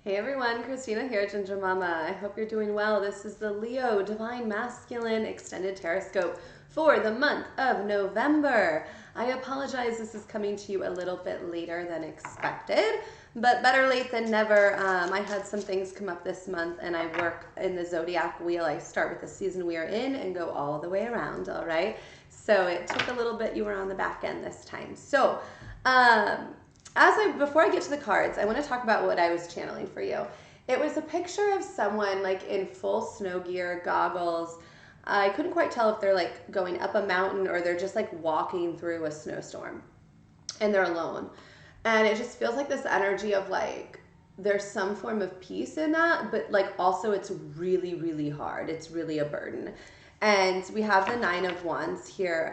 Hey everyone, Christina here, Ginger Mama. I hope you're doing well. This is the Leo Divine Masculine Extended Tarotscope for the month of November. I apologize, this is coming to you a little bit later than expected, but better late than never. I had some things come up this month and I work in the zodiac wheel. I start with the season we are in and go all the way around, all right? So it took a little bit, you were on the back end this time. So, before I get to the cards, I want to talk about what I was channeling for you. It was a picture of someone like in full snow gear, goggles. I couldn't quite tell if they're like going up a mountain or they're just like walking through a snowstorm and they're alone. And it just feels like this energy of like there's some form of peace in that, but like also it's really, really hard. It's really a burden. And we have the Nine of Wands here,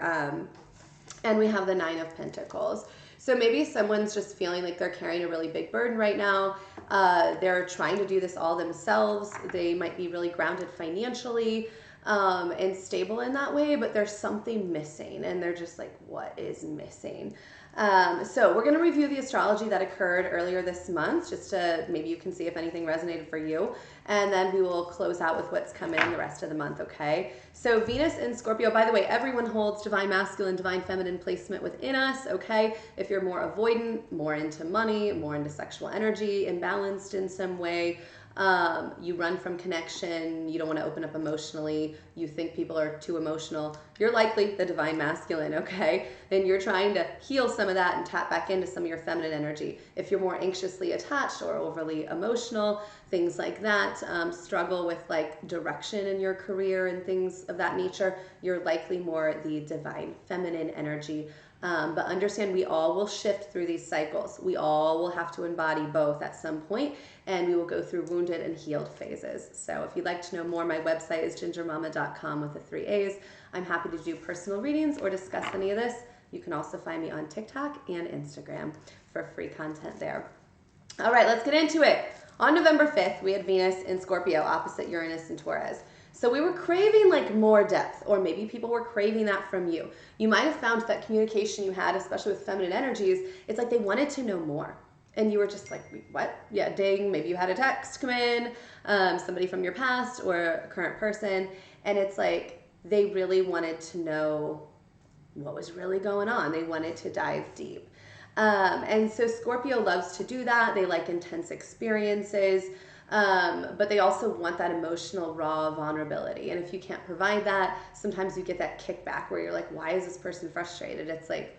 and we have the Nine of Pentacles. So maybe someone's just feeling like they're carrying a really big burden right now. They're trying to do this all themselves. They might be really grounded financially and stable in that way, but there's something missing and they're just like, what is missing? So we're going to review the astrology that occurred earlier this month, just to maybe you can see if anything resonated for you. And then we will close out with what's coming the rest of the month, okay? So Venus in Scorpio, by the way, everyone holds divine masculine, divine feminine placement within us, okay? If you're more avoidant, more into money, more into sexual energy, imbalanced in some way, you run from connection, you don't want to open up emotionally, you think people are too emotional, you're likely the divine masculine, okay? And you're trying to heal some of that and tap back into some of your feminine energy. If you're more anxiously attached or overly emotional, things like that, struggle with like direction in your career and things of that nature, you're likely more the divine feminine energy. But understand we all will shift through these cycles. We all will have to embody both at some point, and we will go through wounded and healed phases. So if you'd like to know more, my website is gingermama.com with the 3 A's. I'm happy to do personal readings or discuss any of this. You can also find me on TikTok and Instagram for free content there. All right, let's get into it. On November 5th, we had Venus in Scorpio opposite Uranus and Taurus. So we were craving like more depth, or maybe people were craving that from you. You might have found that communication you had, especially with feminine energies, it's like they wanted to know more. And you were just like, what? Yeah, ding, maybe you had a text come in, somebody from your past or a current person. And it's like they really wanted to know what was really going on. They wanted to dive deep. And so Scorpio loves to do that. They like intense experiences. But they also want that emotional, raw vulnerability. And if you can't provide that, sometimes you get that kickback where you're like, why is this person frustrated? It's like,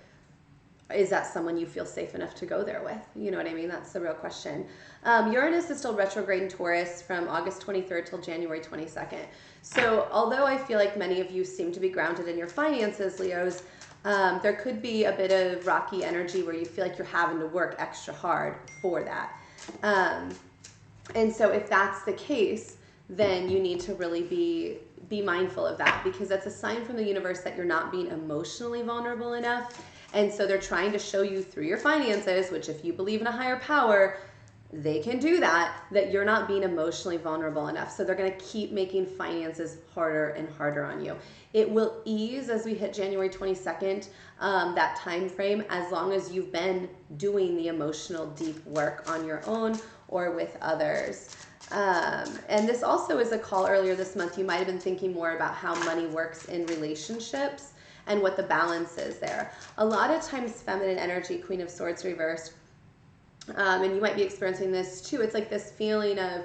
is that someone you feel safe enough to go there with? You know what I mean? That's the real question. Uranus is still retrograde in Taurus from August 23rd till January 22nd. So although I feel like many of you seem to be grounded in your finances, Leos, there could be a bit of rocky energy where you feel like you're having to work extra hard for that. And so if that's the case, then you need to really be mindful of that, because that's a sign from the universe that you're not being emotionally vulnerable enough. And so they're trying to show you through your finances, which if you believe in a higher power, they can do that you're not being emotionally vulnerable enough. So they're going to keep making finances harder and harder on you. It will ease as we hit January 22nd, that time frame, as long as you've been doing the emotional deep work on your own or with others. And this also is a call earlier this month. You might have been thinking more about how money works in relationships and what the balance is there. A lot of times feminine energy, Queen of Swords reversed, and you might be experiencing this too. It's like this feeling of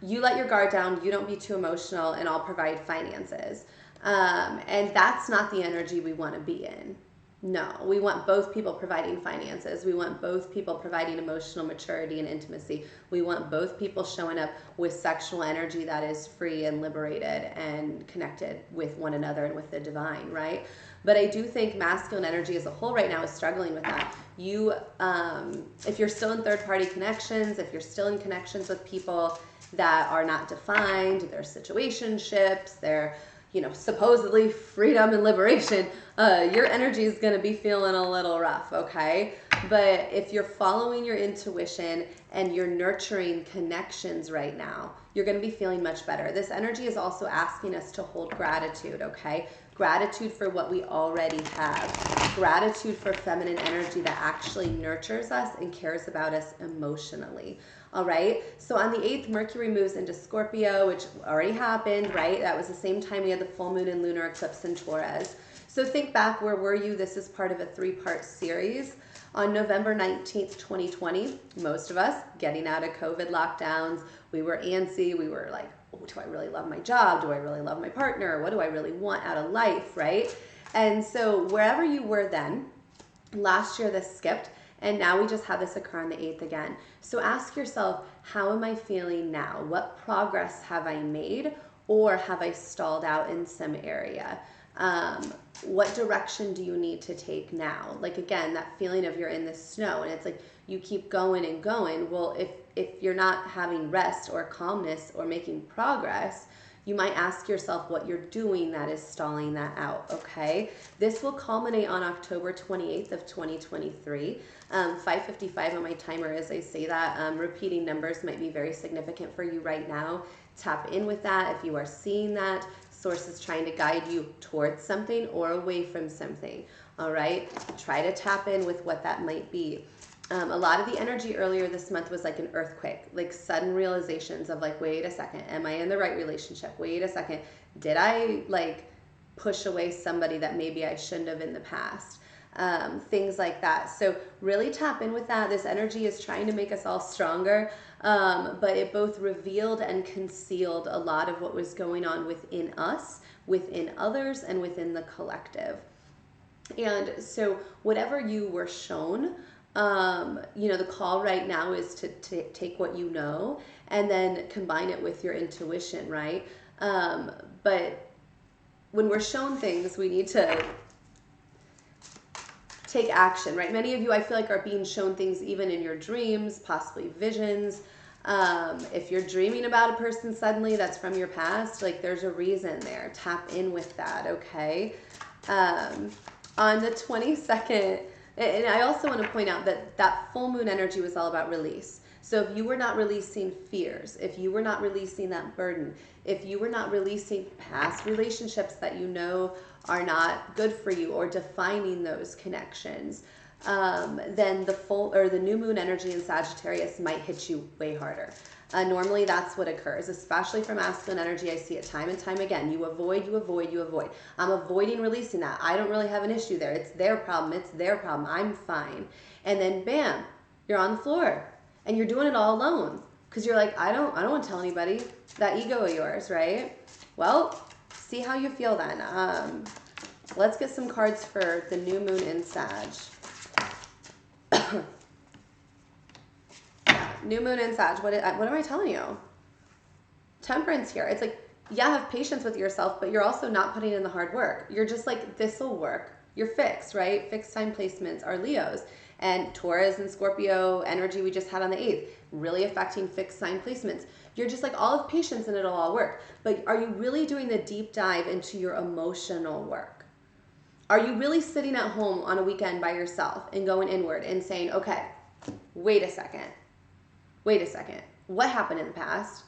you let your guard down, you don't be too emotional, and I'll provide finances. And that's not the energy we want to be in. No, we want both people providing finances. We want both people providing emotional maturity and intimacy. We want both people showing up with sexual energy that is free and liberated and connected with one another and with the divine, right? But I do think masculine energy as a whole right now is struggling with that. You, if you're still in third-party connections, if you're still in connections with people that are not defined, they're situationships, they're supposedly freedom and liberation, your energy is going to be feeling a little rough, okay? But if you're following your intuition and you're nurturing connections right now, you're going to be feeling much better. This energy is also asking us to hold gratitude, okay? Gratitude for what we already have. gratitude for feminine energy that actually nurtures us and cares about us emotionally. All right. So on the 8th, Mercury moves into Scorpio, which already happened, right? That was the same time we had the full moon and lunar eclipse in Taurus. So think back, where were you? This is part of a 3-part series. On November 19th, 2020, most of us getting out of COVID lockdowns, we were antsy. We were like, oh, do I really love my job? Do I really love my partner? What do I really want out of life, right? And so wherever you were then, last year this skipped, and now we just have this occur on the 8th again. So ask yourself, how am I feeling now? What progress have I made, or have I stalled out in some area? What direction do you need to take now? Like, again, that feeling of you're in the snow and it's like you keep going and going. Well, if you're not having rest or calmness or making progress, you might ask yourself what you're doing that is stalling that out, okay? This will culminate on October 28th of 2023. 5:55 on my timer as I say that. Repeating numbers might be very significant for you right now. Tap in with that if you are seeing that. Source is trying to guide you towards something or away from something, all right? Try to tap in with what that might be. A lot of the energy earlier this month was like an earthquake, like sudden realizations of like, wait a second, am I in the right relationship? Wait a second, did I like push away somebody that maybe I shouldn't have in the past? Things like that. So really tap in with that. This energy is trying to make us all stronger, but it both revealed and concealed a lot of what was going on within us, within others, and within the collective. And so whatever you were shown, the call right now is to take what you know and then combine it with your intuition, right? But when we're shown things, we need to take action, right? Many of you, I feel like, are being shown things even in your dreams, possibly visions. If you're dreaming about a person suddenly that's from your past, like there's a reason there. Tap in with that, okay? On the 22nd, and I also want to point out that that full moon energy was all about release. So if you were not releasing fears, if you were not releasing that burden, if you were not releasing past relationships that you know are not good for you or defining those connections, then the new moon energy in Sagittarius might hit you way harder. Normally that's what occurs, especially for masculine energy. I see it time and time again. You avoid, you avoid, you avoid. I'm avoiding releasing that. I don't really have an issue there. It's their problem. It's their problem. I'm fine. And then bam, you're on the floor and you're doing it all alone because you're like, I don't want to tell anybody. That ego of yours, right? Well, see how you feel then. Let's get some cards for the new moon in Sag. New moon in Sag. What am I telling you? Temperance here. It's like, yeah, have patience with yourself, but you're also not putting in the hard work. You're just like, this will work. You're fixed, right? Fixed time placements are Leos. And Taurus and Scorpio energy we just had on the 8th, really affecting fixed sign placements. You're just like, all of patience and it'll all work. But are you really doing the deep dive into your emotional work? Are you really sitting at home on a weekend by yourself and going inward and saying, okay, wait a second. What happened in the past?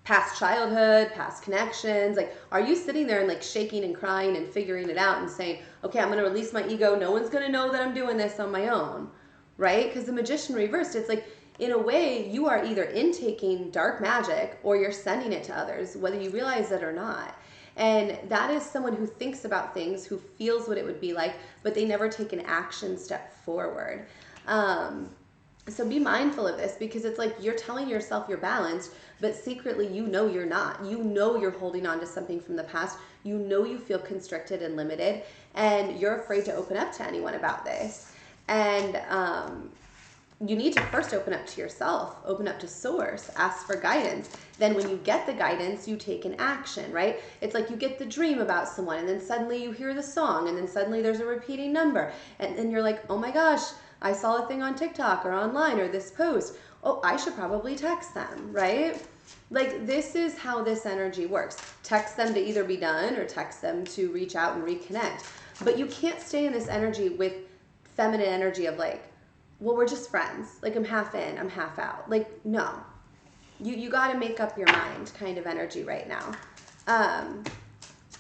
Past childhood, past connections. Like, are you sitting there and like shaking and crying and figuring it out and saying, okay, I'm going to release my ego. No one's going to know that I'm doing this on my own, right? Because the Magician reversed, it's like, in a way, you are either intaking dark magic or you're sending it to others, whether you realize it or not. And that is someone who thinks about things, who feels what it would be like, but they never take an action step forward. So be mindful of this, because it's like you're telling yourself you're balanced, but secretly you know you're not. You know you're holding on to something from the past. You know you feel constricted and limited, and you're afraid to open up to anyone about this. And you need to first open up to yourself, open up to source, ask for guidance. Then when you get the guidance, you take an action, right? It's like you get the dream about someone, and then suddenly you hear the song, and then suddenly there's a repeating number. And then you're like, oh my gosh, I saw a thing on TikTok or online or this post. Oh, I should probably text them, right? Like, this is how this energy works. Text them to either be done or text them to reach out and reconnect. But you can't stay in this energy with feminine energy of like, well, we're just friends. Like, I'm half in, I'm half out. Like, no. You got to make up your mind kind of energy right now.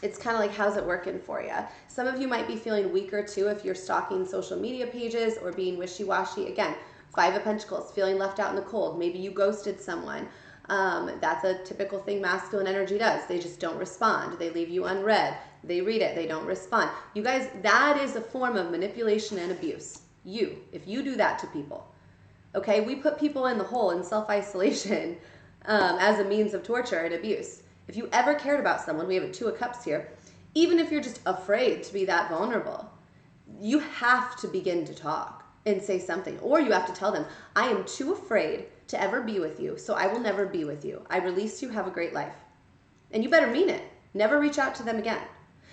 it's kind of like, how's it working for you? Some of you might be feeling weaker too if you're stalking social media pages or being wishy-washy. Again, Five of Pentacles, feeling left out in the cold. Maybe you ghosted someone. That's a typical thing masculine energy does. They just don't respond. They leave you unread. They read it. They don't respond. You guys, that is a form of manipulation and abuse. If you do that to people, okay? We put people in the hole in self-isolation as a means of torture and abuse. If you ever cared about someone, we have a Two of Cups here, even if you're just afraid to be that vulnerable, you have to begin to talk and say something. Or you have to tell them, I am too afraid to ever be with you, so I will never be with you. I release you, have a great life. And you better mean it. Never reach out to them again.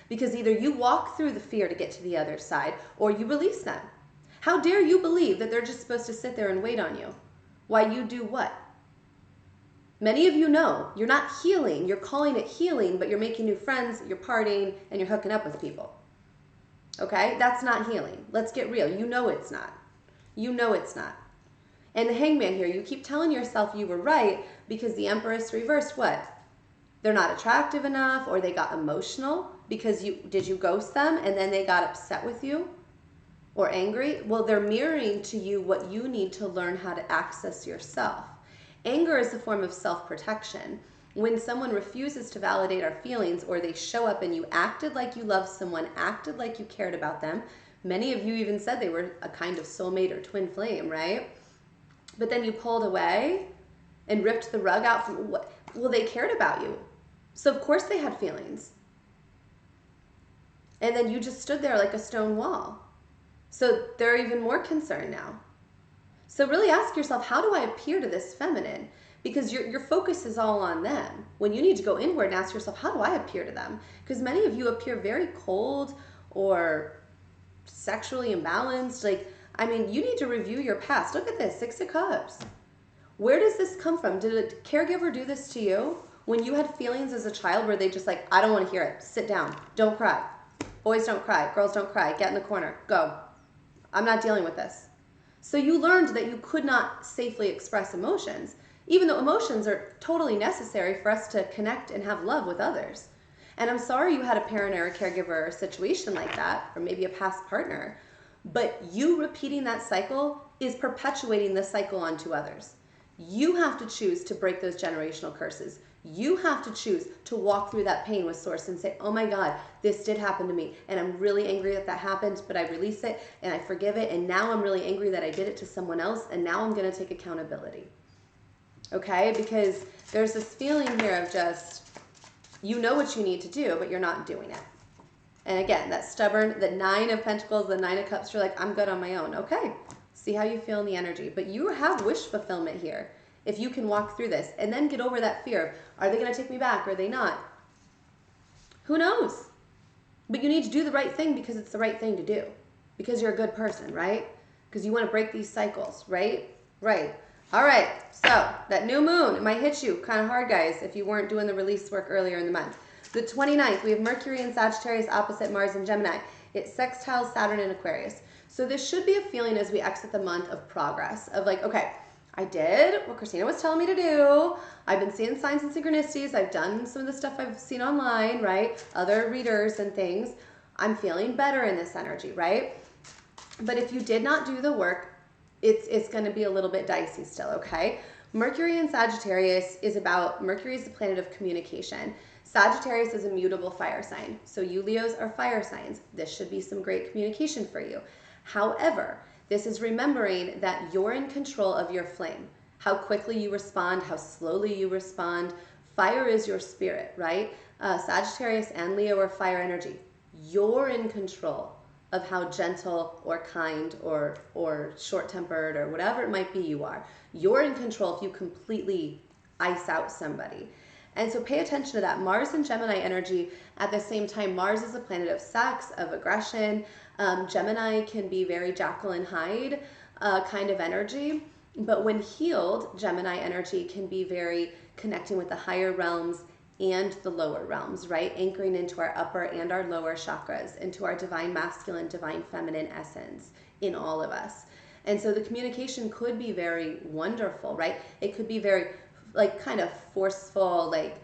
Because either you walk through the fear to get to the other side, or you release them. How dare you believe that they're just supposed to sit there and wait on you? While you do what? Many of you know you're not healing. You're calling it healing, but you're making new friends, you're partying, and you're hooking up with people. Okay? That's not healing. Let's get real. You know it's not. You know it's not. And the Hangman here, you keep telling yourself you were right because the Empress reversed what? They're not attractive enough, or they got emotional because did you ghost them and then they got upset with you or angry? Well, they're mirroring to you what you need to learn how to access yourself. Anger is a form of self-protection. When someone refuses to validate our feelings, or they show up and you acted like you loved someone, acted like you cared about them, many of you even said they were a kind of soulmate or twin flame, right? But then you pulled away and ripped the rug out from what? Well, they cared about you. So of course they had feelings. And then you just stood there like a stone wall. So they're even more concerned now. So really ask yourself, how do I appear to this feminine? Because your focus is all on them. When you need to go inward and ask yourself, how do I appear to them? Because many of you appear very cold or sexually imbalanced. You need to review your past. Look at this, Six of Cups. Where does this come from? Did a caregiver do this to you? When you had feelings as a child where they just like, I don't want to hear it. Sit down. Don't cry. Boys don't cry. Girls don't cry. Get in the corner. Go. I'm not dealing with this. So you learned that you could not safely express emotions, even though emotions are totally necessary for us to connect and have love with others. And I'm sorry you had a parent or a caregiver or a situation like that, or maybe a past partner, but you repeating that cycle is perpetuating the cycle onto others. You have to choose to break those generational curses. You have to choose to walk through that pain with Source and say, oh my God, this did happen to me. And I'm really angry that that happened, but I release it and I forgive it. And now I'm really angry that I did it to someone else. And now I'm going to take accountability. Okay? Because there's this feeling here of just, you know what you need to do, but you're not doing it. And again, that stubborn, the Nine of Pentacles, the Nine of Cups, you're like, I'm good on my own. Okay. See how you feel in the energy. But you have wish fulfillment here. If you can walk through this and then get over that fear of, are they going to take me back? Are they not? Who knows? But you need to do the right thing because it's the right thing to do. Because you're a good person, right? Because you want to break these cycles, right? Right. All right. So that new moon, it might hit you kind of hard, guys, if you weren't doing the release work earlier in the month. The 29th, we have Mercury in Sagittarius opposite Mars in Gemini. It sextiles Saturn in Aquarius. So this should be a feeling as we exit the month of progress, of like, okay, I did what Christina was telling me to do. I've been seeing signs and synchronicities. I've done some of the stuff I've seen online, right? Other readers and things. I'm feeling better in this energy, right? But if you did not do the work, it's going to be a little bit dicey still, okay? Mercury in Sagittarius is about, Mercury is the planet of communication. Sagittarius is a mutable fire sign. So you Leos are fire signs. This should be some great communication for you. However, this is remembering that you're in control of your flame. How quickly you respond, how slowly you respond. Fire is your spirit, right? Sagittarius and Leo are fire energy. You're in control of how gentle or kind or short-tempered or whatever it might be you are. You're in control if you completely ice out somebody. And so pay attention to that. Mars and Gemini energy at the same time. Mars is a planet of sex, of aggression. Gemini can be very Jekyll and Hyde kind of energy. But when healed, Gemini energy can be very connecting with the higher realms and the lower realms, right? Anchoring into our upper and our lower chakras, into our divine masculine, divine feminine essence in all of us. And so the communication could be very wonderful, right? It could be very like kind of forceful, like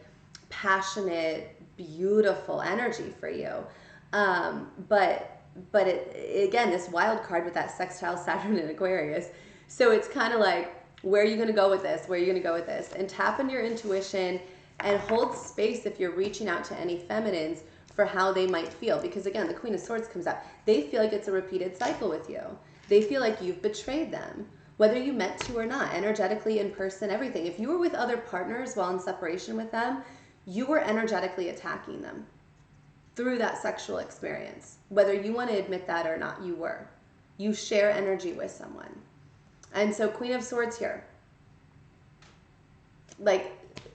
passionate, beautiful energy for you. But again, this wild card with that sextile Saturn in Aquarius. So it's kind of like, where are you going to go with this? Where are you going to go with this? And tap into your intuition and hold space if you're reaching out to any feminines for how they might feel. Because again, the Queen of Swords comes out. They feel like it's a repeated cycle with you. They feel like you've betrayed them, whether you meant to or not, energetically, in person, everything. If you were with other partners while in separation with them, you were energetically attacking them through that sexual experience. Whether you want to admit that or not, you were. You share energy with someone. And so Queen of Swords here, like,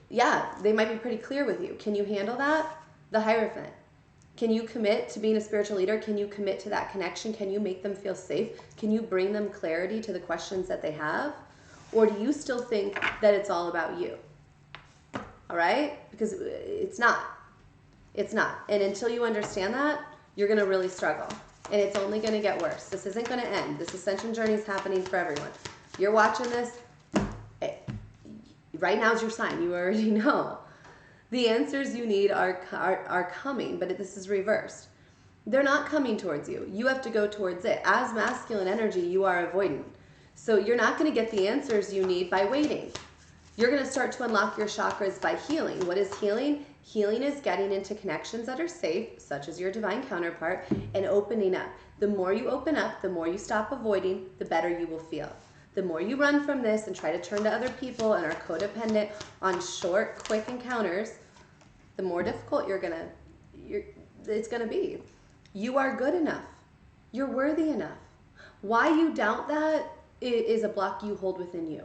yeah, they might be pretty clear with you. Can you handle that? The Hierophant. Can you commit to being a spiritual leader? Can you commit to that connection? Can you make them feel safe? Can you bring them clarity to the questions that they have? Or do you still think that it's all about you? All right? Because it's not. It's not. And until you understand that, you're going to really struggle. And it's only going to get worse. This isn't going to end. This ascension journey is happening for everyone. You're watching this. Right now is your sign. You already know. The answers you need are coming, but this is reversed. They're not coming towards you. You have to go towards it. As masculine energy, you are avoidant. So you're not going to get the answers you need by waiting. You're going to start to unlock your chakras by healing. What is healing? Healing is getting into connections that are safe, such as your divine counterpart, and opening up. The more you open up, the more you stop avoiding, the better you will feel. The more you run from this and try to turn to other people and are codependent on short, quick encounters, the more difficult it's gonna be. You are good enough. You're worthy enough. Why you doubt that is a block you hold within you.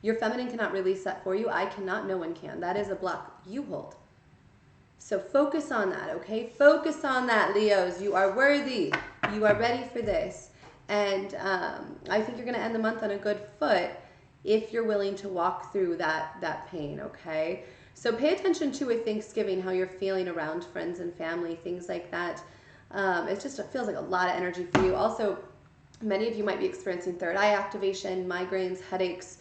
Your feminine cannot release that for you. I cannot. No one can. That is a block you hold. So focus on that, okay? Focus on that, Leos. You are worthy. You are ready for this. And I think you're going to end the month on a good foot if you're willing to walk through that pain, okay? So pay attention to with Thanksgiving how you're feeling around friends and family, things like that. It feels like a lot of energy for you. Also, many of you might be experiencing third eye activation, migraines, headaches,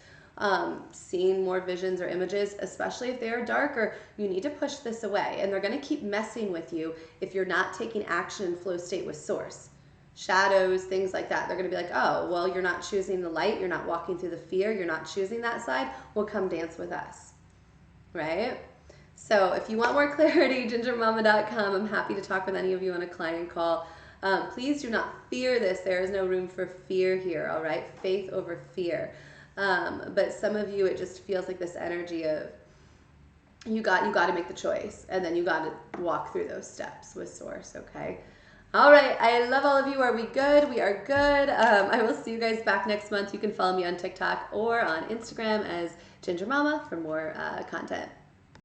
seeing more visions or images, especially if they are darker. You need to push this away, and they're going to keep messing with you if you're not taking action in flow state with source. Shadows, things like that. They're going to be like, oh, well, you're not choosing the light. You're not walking through the fear. You're not choosing that side. Well, come dance with us, right? So if you want more clarity, gingermama.com. I'm happy to talk with any of you on a client call. Please do not fear this. There is no room for fear here, all right? Faith over fear. But some of you, it just feels like this energy of you got to make the choice, and then you got to walk through those steps with source, okay? All right, I love all of you. Are we good? We are good. I will see you guys back next month. You can follow me on TikTok or on Instagram as Ginger Mama for more content.